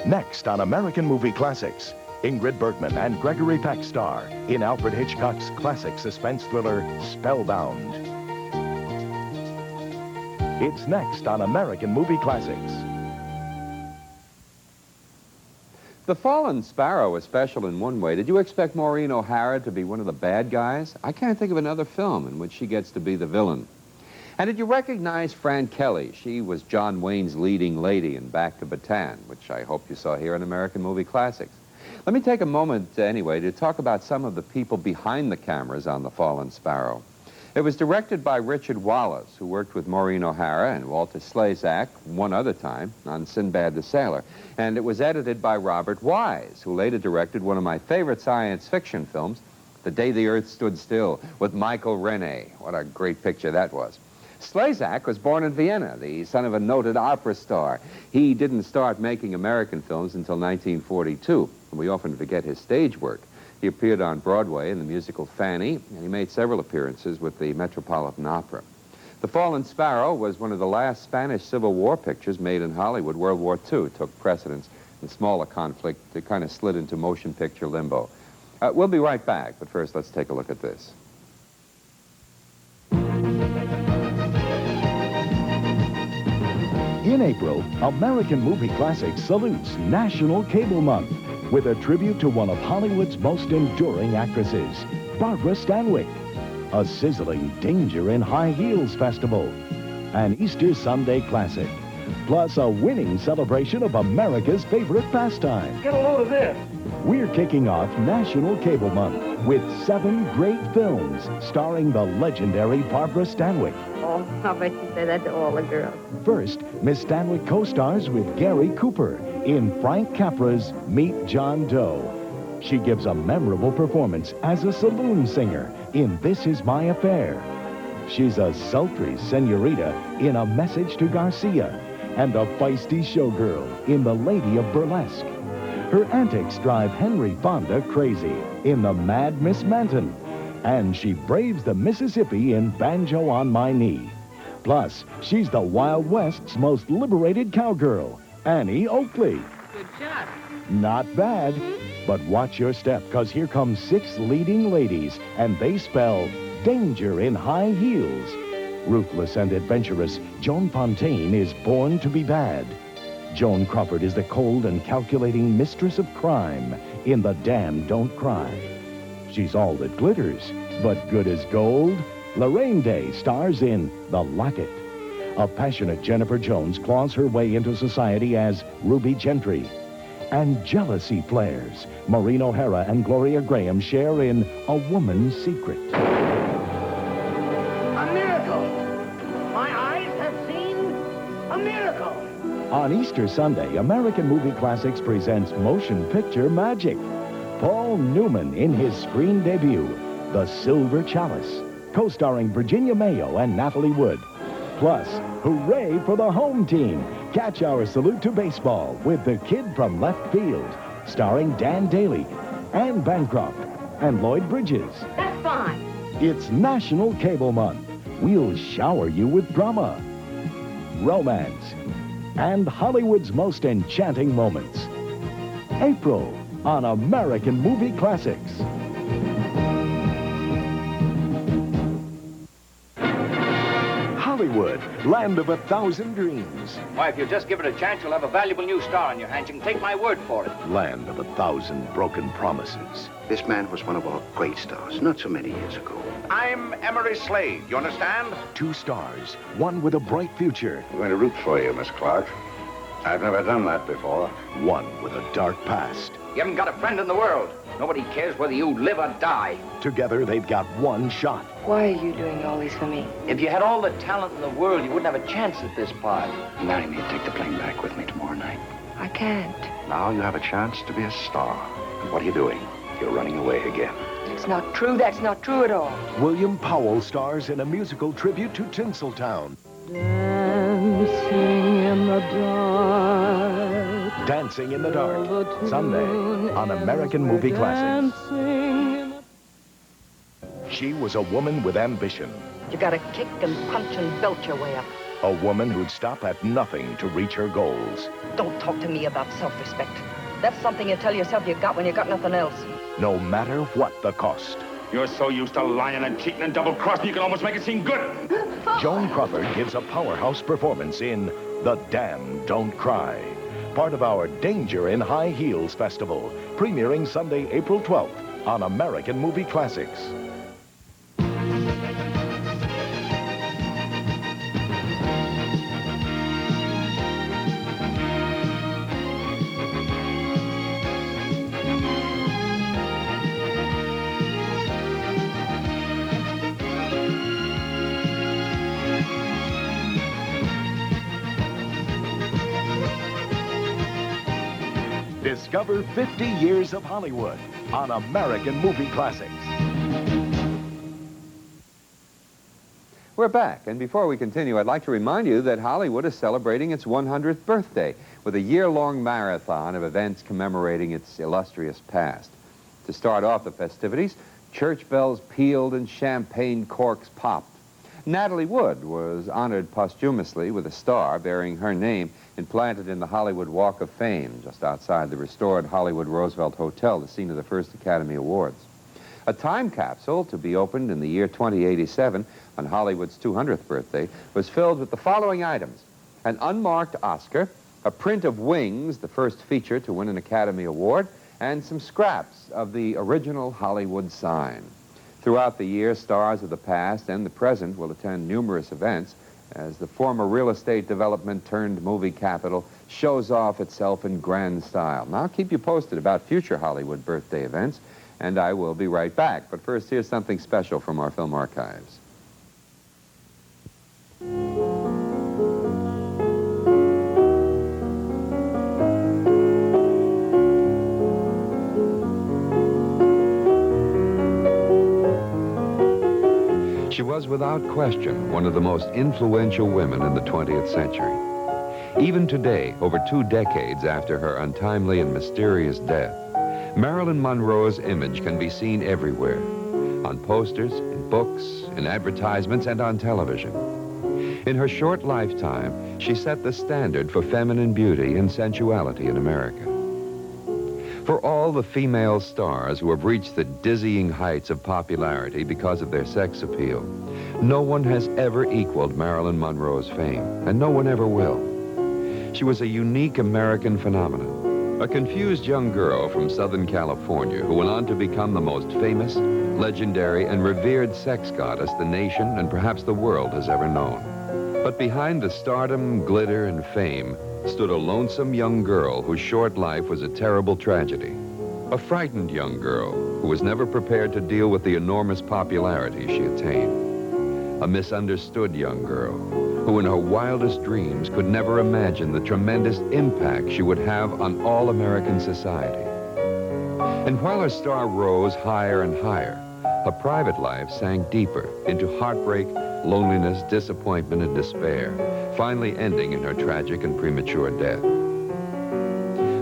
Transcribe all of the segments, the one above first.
Next on American Movie Classics, Ingrid Bergman and Gregory Peck star in Alfred Hitchcock's classic suspense thriller, Spellbound. It's next on American Movie Classics. The Fallen Sparrow was special in one way. Did you expect Maureen O'Hara to be one of the bad guys? I can't think of another film in which she gets to be the villain. And did you recognize Fran Kelly? She was John Wayne's leading lady in Back to Bataan, which I hope you saw here in American Movie Classics. Let me take a moment, anyway, to talk about some of the people behind the cameras on The Fallen Sparrow. It was directed by Richard Wallace, who worked with Maureen O'Hara and Walter Slezak one other time on Sinbad the Sailor. And it was edited by Robert Wise, who later directed one of my favorite science fiction films, The Day the Earth Stood Still, with Michael Rene. What a great picture that was. Slezak was born in Vienna, the son of a noted opera star. He didn't start making American films until 1942, and we often forget his stage work. He appeared on Broadway in the musical Fanny, and he made several appearances with the Metropolitan Opera. The Fallen Sparrow was one of the last Spanish Civil War pictures made in Hollywood. World War II took precedence, and smaller conflict that kind of slid into motion picture limbo. We'll be right back, but first let's take a look at this. In April, American Movie Classics salutes National Cable Month with a tribute to one of Hollywood's most enduring actresses, Barbara Stanwyck, a sizzling Danger in High Heels festival, an Easter Sunday classic, plus a winning celebration of America's favorite pastime. Get a load of this. We're kicking off National Cable Month with 7 great films starring the legendary Barbara Stanwyck. Oh, I bet you say that to all the girls. First, Miss Stanwyck co-stars with Gary Cooper in Frank Capra's Meet John Doe. She gives a memorable performance as a saloon singer in This Is My Affair. She's a sultry senorita in A Message to Garcia and a feisty showgirl in The Lady of Burlesque. Her antics drive Henry Fonda crazy in The Mad Miss Manton, and she braves the Mississippi in Banjo on My Knee. Plus, she's the Wild West's most liberated cowgirl, Annie Oakley. Good shot. Not bad, but watch your step, because here come 6 leading ladies, and they spell Danger in High Heels. Ruthless and adventurous, Joan Fontaine is born to be bad. Joan Crawford is the cold and calculating mistress of crime in The Damned Don't Cry. She's all that glitters, but good as gold. Lorraine Day stars in The Locket. A passionate Jennifer Jones claws her way into society as Ruby Gentry. And jealousy flares. Maureen O'Hara and Gloria Graham share in A Woman's Secret. A miracle. My eyes have seen a miracle. On Easter Sunday, American Movie Classics presents Motion Picture Magic. Paul Newman in his screen debut, The Silver Chalice, co-starring Virginia Mayo and Natalie Wood. Plus, hooray for the home team. Catch our salute to baseball with The Kid from Left Field, starring Dan Daly, Anne Bancroft, and Lloyd Bridges. That's fine. It's National Cable Month. We'll shower you with drama, romance, and Hollywood's most enchanting moments. April on American Movie Classics. Hollywood, land of 1,000 dreams. Why, if you just give it a chance, you'll have a valuable new star on your hands. You can take my word for it. Land of 1,000 broken promises. This man was one of our great stars, not so many years ago. I'm Emery Slade, you understand? 2 stars, one with a bright future. I'm going to root for you, Miss Clark. I've never done that before. One with a dark past. You haven't got a friend in the world. Nobody cares whether you live or die. Together, they've got one shot. Why are you doing all this for me? If you had all the talent in the world, you wouldn't have a chance at this part. Marry me and take the plane back with me tomorrow night. I can't. Now you have a chance to be a star. And what are you doing? You're running away again. It's not true. That's not true at all. William Powell stars in a musical tribute to Tinseltown. Dancing in the dark. Dancing in the Dark, Sunday on American Movie Classics. She was a woman with ambition. You gotta kick and punch and belt your way up. A woman who'd stop at nothing to reach her goals. Don't talk to me about self-respect. That's something you tell yourself you got when you got nothing else. No matter what the cost. You're so used to lying and cheating and double-crossing, you can almost make it seem good. Joan Crawford gives a powerhouse performance in The Damned Don't Cry, part of our Danger in High Heels Festival, premiering Sunday, April 12th on American Movie Classics. Discover 50 years of Hollywood on American Movie Classics. We're back, and before we continue, I'd like to remind you that Hollywood is celebrating its 100th birthday with a year-long marathon of events commemorating its illustrious past. To start off the festivities, church bells pealed and champagne corks popped. Natalie Wood was honored posthumously with a star bearing her name implanted in the Hollywood Walk of Fame just outside the restored Hollywood Roosevelt Hotel, the scene of the first Academy Awards. A time capsule to be opened in the year 2087 on Hollywood's 200th birthday was filled with the following items: an unmarked Oscar, a print of Wings, the first feature to win an Academy Award, and some scraps of the original Hollywood sign. Throughout the year, stars of the past and the present will attend numerous events as the former real estate development turned movie capital shows off itself in grand style. Now, I'll keep you posted about future Hollywood birthday events, and I will be right back. But first, here's something special from our film archives. She was, without question, one of the most influential women in the 20th century. Even today, over 2 decades after her untimely and mysterious death, Marilyn Monroe's image can be seen everywhere, on posters, in books, in advertisements, and on television. In her short lifetime, she set the standard for feminine beauty and sensuality in America. For all the female stars who have reached the dizzying heights of popularity because of their sex appeal, no one has ever equaled Marilyn Monroe's fame, and no one ever will. She was a unique American phenomenon, a confused young girl from Southern California who went on to become the most famous, legendary, and revered sex goddess the nation and perhaps the world has ever known. But behind the stardom, glitter, and fame stood a lonesome young girl whose short life was a terrible tragedy. A frightened young girl who was never prepared to deal with the enormous popularity she attained. A misunderstood young girl who in her wildest dreams could never imagine the tremendous impact she would have on all American society. And while her star rose higher and higher, her private life sank deeper into heartbreak, loneliness, disappointment, and despair, finally ending in her tragic and premature death.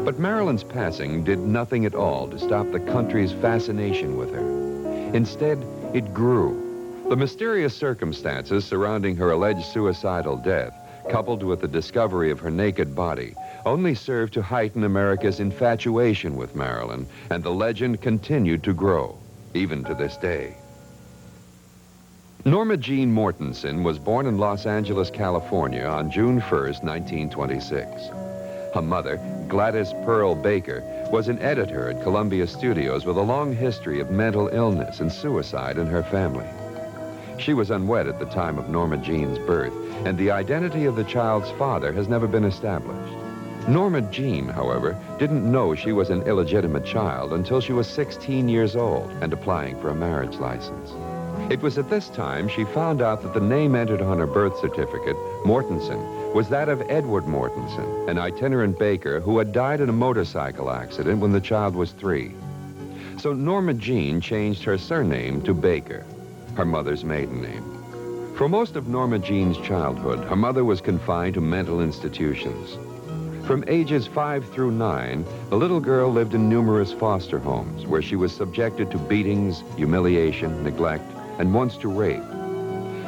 But Marilyn's passing did nothing at all to stop the country's fascination with her. Instead, it grew. The mysterious circumstances surrounding her alleged suicidal death, coupled with the discovery of her naked body, only served to heighten America's infatuation with Marilyn, and the legend continued to grow, even to this day. Norma Jean Mortensen was born in Los Angeles, California on June 1st, 1926. Her mother, Gladys Pearl Baker, was an editor at Columbia Studios with a long history of mental illness and suicide in her family. She was unwed at the time of Norma Jean's birth, and the identity of the child's father has never been established. Norma Jean, however, didn't know she was an illegitimate child until she was 16 years old and applying for a marriage license. It was at this time she found out that the name entered on her birth certificate, Mortensen, was that of Edward Mortensen, an itinerant baker who had died in a motorcycle accident when the child was 3. So Norma Jean changed her surname to Baker, her mother's maiden name. For most of Norma Jean's childhood, her mother was confined to mental institutions. From ages 5 through 9, the little girl lived in numerous foster homes where she was subjected to beatings, humiliation, neglect, and once to rape.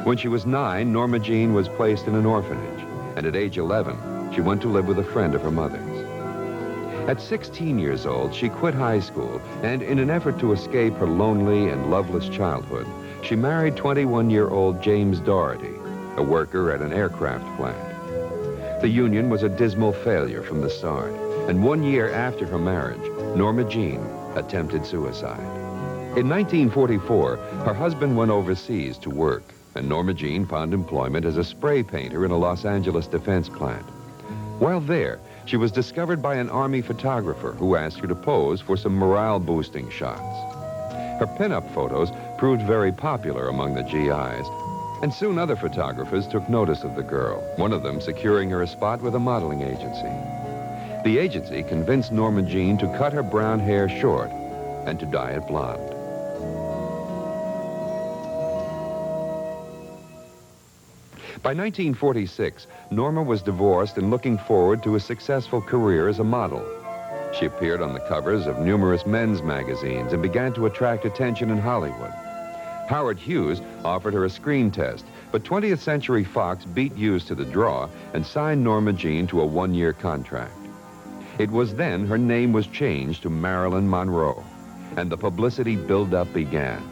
When she was 9, Norma Jean was placed in an orphanage, and at age 11, she went to live with a friend of her mother's. At 16 years old, she quit high school, and in an effort to escape her lonely and loveless childhood, she married 21-year-old James Doherty, a worker at an aircraft plant. The union was a dismal failure from the start, and 1 year after her marriage, Norma Jean attempted suicide. In 1944, her husband went overseas to work, and Norma Jean found employment as a spray painter in a Los Angeles defense plant. While there, she was discovered by an Army photographer who asked her to pose for some morale-boosting shots. Her pinup photos proved very popular among the GIs, and soon other photographers took notice of the girl, one of them securing her a spot with a modeling agency. The agency convinced Norma Jean to cut her brown hair short and to dye it blonde. By 1946, Norma was divorced and looking forward to a successful career as a model. She appeared on the covers of numerous men's magazines and began to attract attention in Hollywood. Howard Hughes offered her a screen test, but 20th Century Fox beat Hughes to the draw and signed Norma Jean to a 1-year contract. It was then her name was changed to Marilyn Monroe, and the publicity build-up began.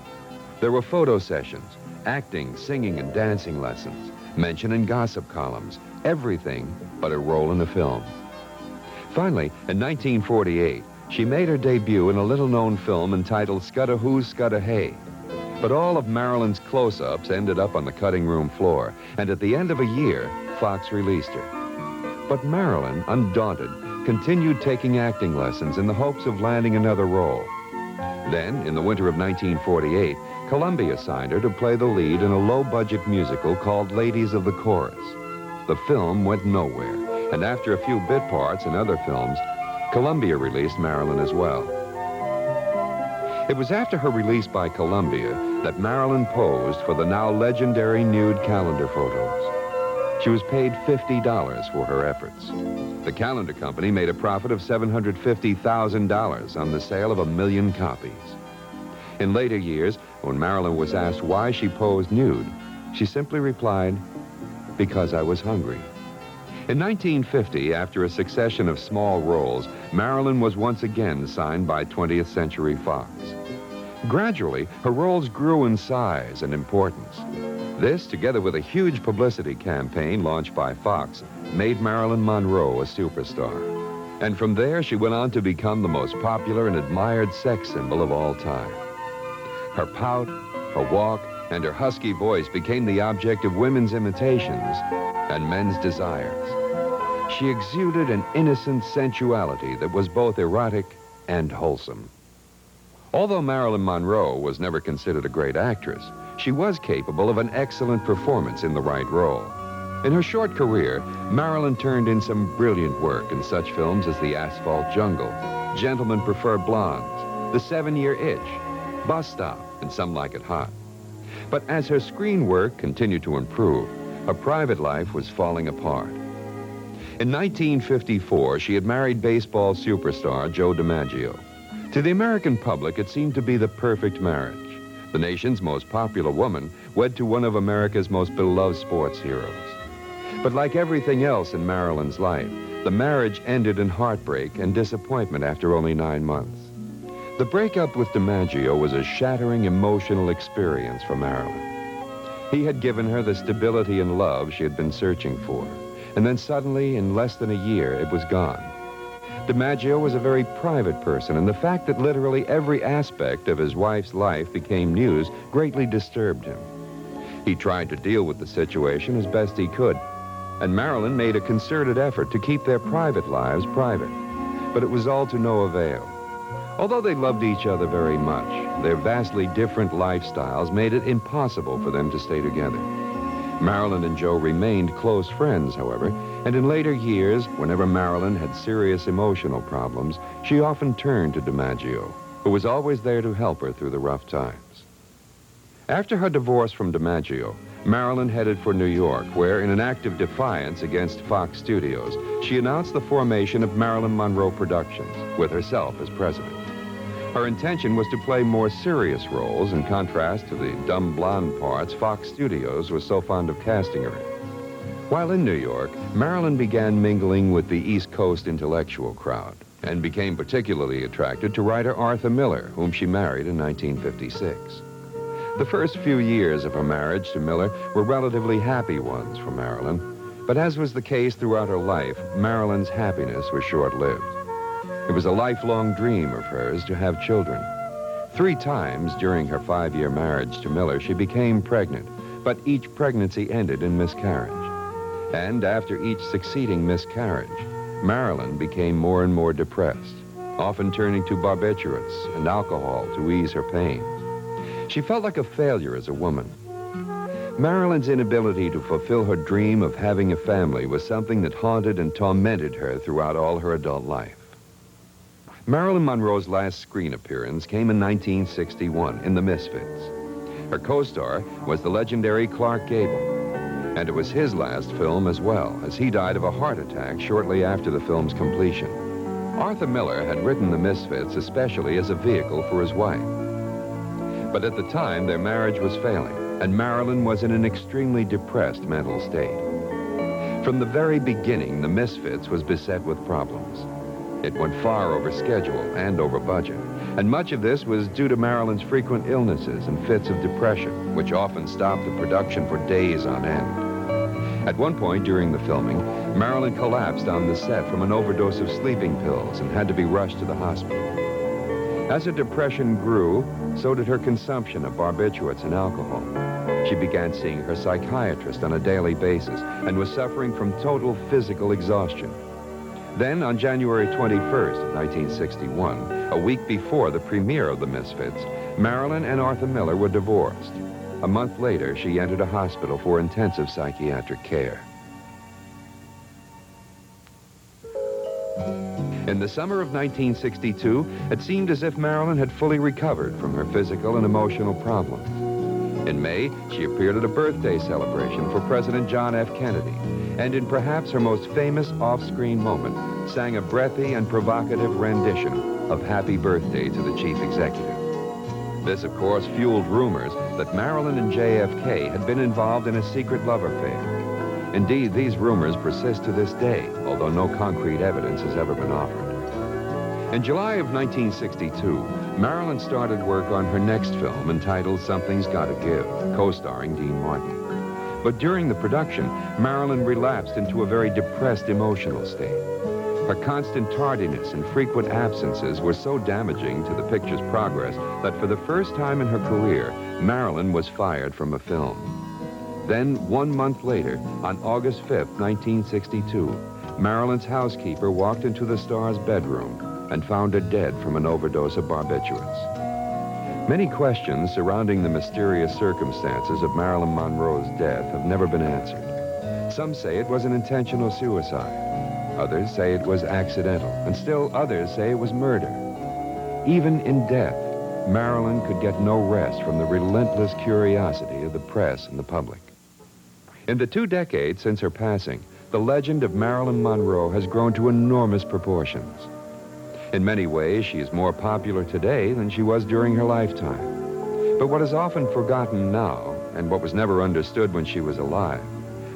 There were photo sessions, acting, singing, and dancing lessons, mention in gossip columns, everything but a role in a film. Finally, in 1948, she made her debut in a little-known film entitled Scudda-Hoo, Scudda-Hey. But all of Marilyn's close-ups ended up on the cutting room floor, and at the end of a year, Fox released her. But Marilyn, undaunted, continued taking acting lessons in the hopes of landing another role. Then, in the winter of 1948, Columbia signed her to play the lead in a low-budget musical called Ladies of the Chorus. The film went nowhere, and after a few bit parts in other films, Columbia released Marilyn as well. It was after her release by Columbia that Marilyn posed for the now legendary nude calendar photos. She was paid $50 for her efforts. The calendar company made a profit of $750,000 on the sale of 1 million copies. In later years, when Marilyn was asked why she posed nude, she simply replied, "Because I was hungry." In 1950, after a succession of small roles, Marilyn was once again signed by 20th Century Fox. Gradually, her roles grew in size and importance. This, together with a huge publicity campaign launched by Fox, made Marilyn Monroe a superstar. And from there, she went on to become the most popular and admired sex symbol of all time. Her pout, her walk, and her husky voice became the object of women's imitations and men's desires. She exuded an innocent sensuality that was both erotic and wholesome. Although Marilyn Monroe was never considered a great actress, she was capable of an excellent performance in the right role. In her short career, Marilyn turned in some brilliant work in such films as The Asphalt Jungle, Gentlemen Prefer Blondes, The 7-Year Itch, Bus Stop, and Some Like It Hot. But as her screen work continued to improve, her private life was falling apart. In 1954, she had married baseball superstar Joe DiMaggio. To the American public, it seemed to be the perfect marriage. The nation's most popular woman wed to one of America's most beloved sports heroes. But like everything else in Marilyn's life, the marriage ended in heartbreak and disappointment after only 9 months. The breakup with DiMaggio was a shattering emotional experience for Marilyn. He had given her the stability and love she had been searching for, and then suddenly, in less than a year, it was gone. DiMaggio was a very private person, and the fact that literally every aspect of his wife's life became news greatly disturbed him. He tried to deal with the situation as best he could, and Marilyn made a concerted effort to keep their private lives private, but it was all to no avail. Although they loved each other very much, their vastly different lifestyles made it impossible for them to stay together. Marilyn and Joe remained close friends, however, and in later years, whenever Marilyn had serious emotional problems, she often turned to DiMaggio, who was always there to help her through the rough times. After her divorce from DiMaggio, Marilyn headed for New York, where, in an act of defiance against Fox Studios, she announced the formation of Marilyn Monroe Productions, with herself as president. Her intention was to play more serious roles, in contrast to the dumb blonde parts Fox Studios was so fond of casting her in. While in New York, Marilyn began mingling with the East Coast intellectual crowd and became particularly attracted to writer Arthur Miller, whom she married in 1956. The first few years of her marriage to Miller were relatively happy ones for Marilyn, but as was the case throughout her life, Marilyn's happiness was short-lived. It was a lifelong dream of hers to have children. 3 times during her 5-year marriage to Miller, she became pregnant, but each pregnancy ended in miscarriage. And after each succeeding miscarriage, Marilyn became more and more depressed, often turning to barbiturates and alcohol to ease her pain. She felt like a failure as a woman. Marilyn's inability to fulfill her dream of having a family was something that haunted and tormented her throughout all her adult life. Marilyn Monroe's last screen appearance came in 1961 in The Misfits. Her co-star was the legendary Clark Gable, and it was his last film as well, as he died of a heart attack shortly after the film's completion. Arthur Miller had written The Misfits especially as a vehicle for his wife. But at the time, their marriage was failing, and Marilyn was in an extremely depressed mental state. From the very beginning, The Misfits was beset with problems. It went far over schedule and over budget, and much of this was due to Marilyn's frequent illnesses and fits of depression, which often stopped the production for days on end. At one point during the filming, Marilyn collapsed on the set from an overdose of sleeping pills and had to be rushed to the hospital. As her depression grew, so did her consumption of barbiturates and alcohol. She began seeing her psychiatrist on a daily basis and was suffering from total physical exhaustion. Then, on January 21st, 1961, a week before the premiere of The Misfits, Marilyn and Arthur Miller were divorced. A month later, she entered a hospital for intensive psychiatric care. In the summer of 1962, it seemed as if Marilyn had fully recovered from her physical and emotional problems. In May, she appeared at a birthday celebration for President John F. Kennedy, and in perhaps her most famous off-screen moment, sang a breathy and provocative rendition of Happy Birthday to the Chief Executive. This, of course, fueled rumors that Marilyn and JFK had been involved in a secret love affair. Indeed, these rumors persist to this day, although no concrete evidence has ever been offered. In July of 1962, Marilyn started work on her next film entitled Something's Gotta Give, co-starring Dean Martin. But during the production, Marilyn relapsed into a very depressed emotional state. Her constant tardiness and frequent absences were so damaging to the picture's progress that for the first time in her career, Marilyn was fired from a film. Then, 1 month later, on August 5th, 1962, Marilyn's housekeeper walked into the star's bedroom and found her dead from an overdose of barbiturates. Many questions surrounding the mysterious circumstances of Marilyn Monroe's death have never been answered. Some say it was an intentional suicide. Others say it was accidental, and still others say it was murder. Even in death, Marilyn could get no rest from the relentless curiosity of the press and the public. In the 2 decades since her passing, the legend of Marilyn Monroe has grown to enormous proportions. In many ways, she is more popular today than she was during her lifetime. But what is often forgotten now, and what was never understood when she was alive,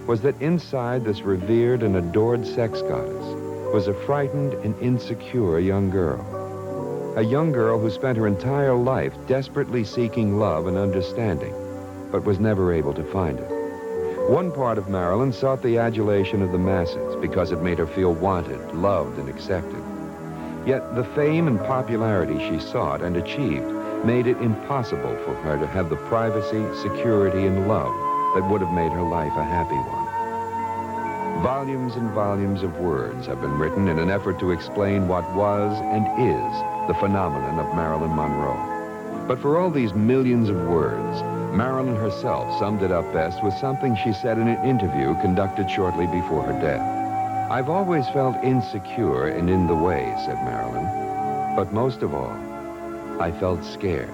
was that inside this revered and adored sex goddess was a frightened and insecure young girl. A young girl who spent her entire life desperately seeking love and understanding, but was never able to find it. One part of Marilyn sought the adulation of the masses because it made her feel wanted, loved, and accepted. Yet the fame and popularity she sought and achieved made it impossible for her to have the privacy, security, and love that would have made her life a happy one. Volumes and volumes of words have been written in an effort to explain what was and is the phenomenon of Marilyn Monroe. But for all these millions of words, Marilyn herself summed it up best with something she said in an interview conducted shortly before her death. "I've always felt insecure and in the way," said Marilyn. "But most of all, I felt scared.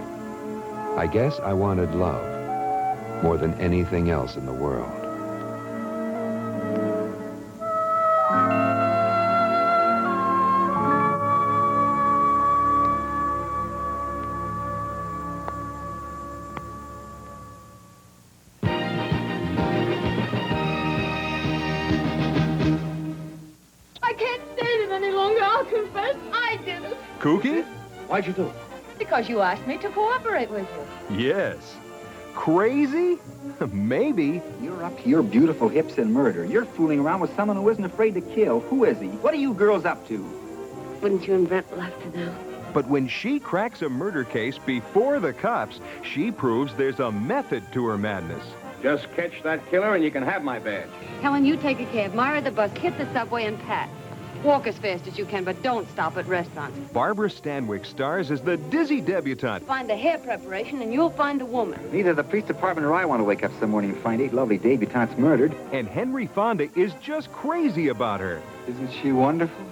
I guess I wanted love more than anything else in the world." Kooky? Why'd you do it? Because you asked me to cooperate with you. Yes. Crazy? Maybe. You're up to your beautiful hips in murder. You're fooling around with someone who isn't afraid to kill. Who is he? What are you girls up to? Wouldn't you and Brent love to know? But when she cracks a murder case before the cops, she proves there's a method to her madness. Just catch that killer and you can have my badge. Helen, you take a cab, Myra the bus, hit the subway, and pat. Walk as fast as you can, but don't stop at restaurants. Barbara Stanwyck stars as the dizzy debutante. Find the hair preparation, and you'll find a woman. Neither the police department or I want to wake up some morning and find 8 lovely debutantes murdered. And Henry Fonda is just crazy about her. Isn't she wonderful?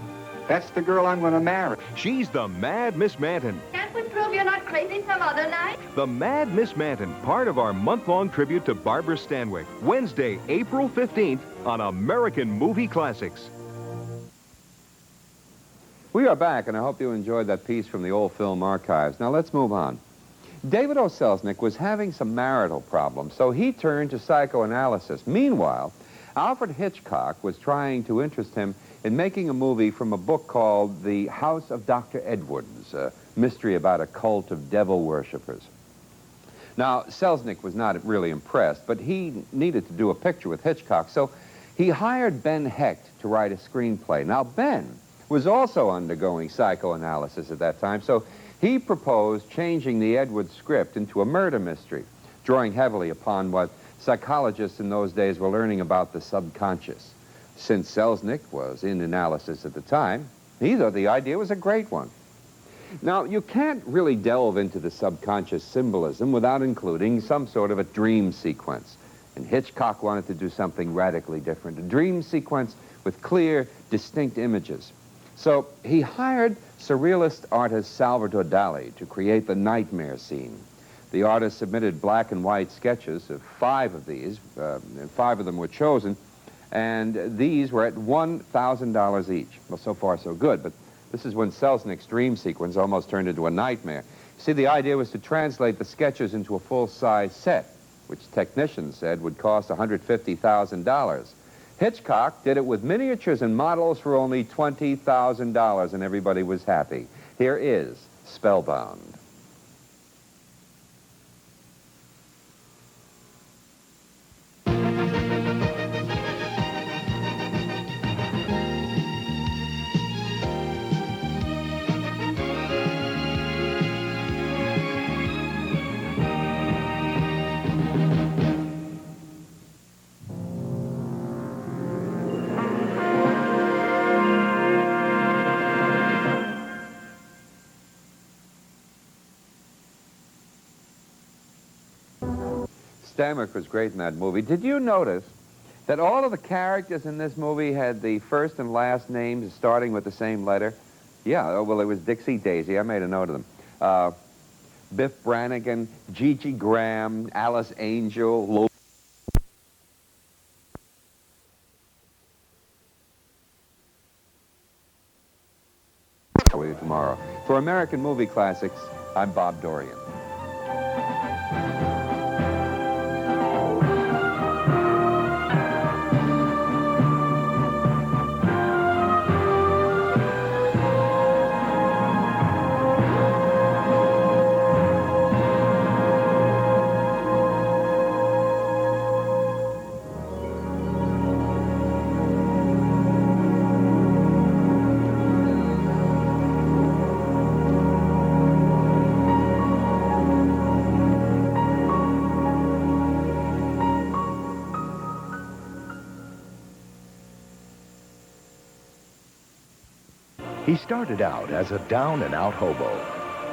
That's the girl I'm going to marry. She's the Mad Miss Manton. Can't we prove you're not crazy some other night? The Mad Miss Manton, part of our month-long tribute to Barbara Stanwyck. Wednesday, April 15th on American Movie Classics. We are back, and I hope you enjoyed that piece from the old film archives. Now, let's move on. David O. Selznick was having some marital problems, so he turned to psychoanalysis. Meanwhile, Alfred Hitchcock was trying to interest him in making a movie from a book called The House of Dr. Edwards, a mystery about a cult of devil worshippers. Now, Selznick was not really impressed, but he needed to do a picture with Hitchcock, so he hired Ben Hecht to write a screenplay. Now, Ben was also undergoing psychoanalysis at that time, so he proposed changing the Edwards script into a murder mystery, drawing heavily upon what psychologists in those days were learning about the subconscious. Since Selznick was in analysis at the time, he thought the idea was a great one. Now, you can't really delve into the subconscious symbolism without including some sort of a dream sequence. And Hitchcock wanted to do something radically different, a dream sequence with clear, distinct images. So he hired surrealist artist Salvador Dali to create the nightmare scene. The artist submitted black and white sketches of 5 of these, and 5 of them were chosen, and these were at $1,000 each. Well, so far so good, but this is when Selznick's dream sequence almost turned into a nightmare. See, the idea was to translate the sketches into a full-size set, which technicians said would cost $150,000. Hitchcock did it with miniatures and models for only $20,000, and everybody was happy. Here is Spellbound. Stanwyck was great in that movie. Did you notice that all of the characters in this movie had the first and last names starting with the same letter? Yeah, well, it was Dixie Daisy. I made a note of them. Biff Brannigan, Gigi Graham, Alice Angel, with you tomorrow. For American Movie Classics, I'm Bob Dorian. He started out as a down-and-out hobo.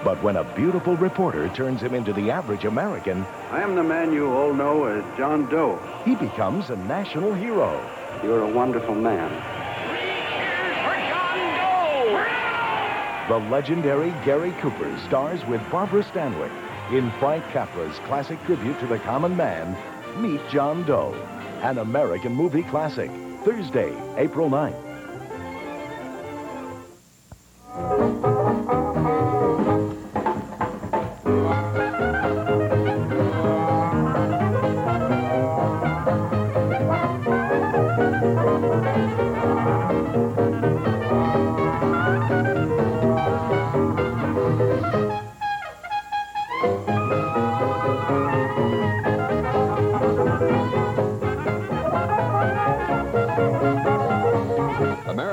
But when a beautiful reporter turns him into the average American, I am the man you all know as John Doe. he becomes a national hero. You're a wonderful man. The legendary Gary Cooper stars with Barbara Stanwyck in Frank Capra's classic tribute to the common man, Meet John Doe, an American movie classic, Thursday, April 9th.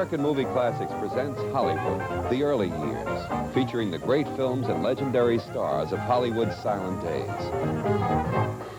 American Movie Classics presents Hollywood, the early years, featuring the great films and legendary stars of Hollywood's silent days.